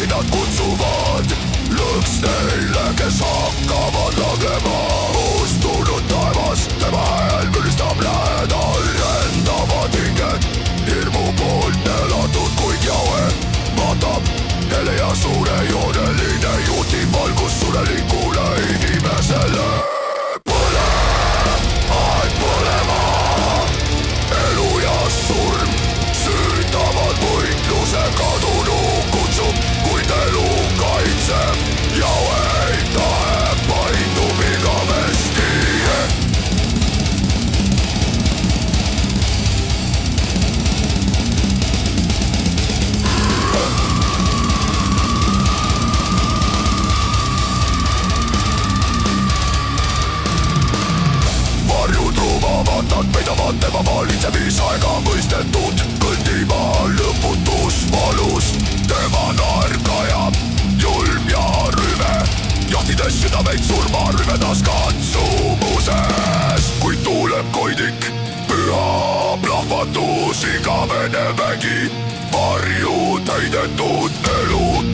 masinad kutsuvad lõks neile, kes hakkavad langema. Ustunud taevas, tema hääl müristab lähedal. Rendavad hinged, hirmu poolt elatud, kuid Jaue vaatab hele ja suurejooneline juhtiv valgus surelikule inimesele. Kadunu kutsub, kuid elu kaitseb. Jaue ei tahe paindub igavesti. Varjud ruumavad, nad peidavad tema valitsemisaega mõistetud. Kõndiva lõputus valus, tema naerg ajab julm ja rüve, jahtides südameid surma rüvedas katsumuses. Kuid tuuleb koidik, püha plahvatus, igavene vägi, varju täidetud elu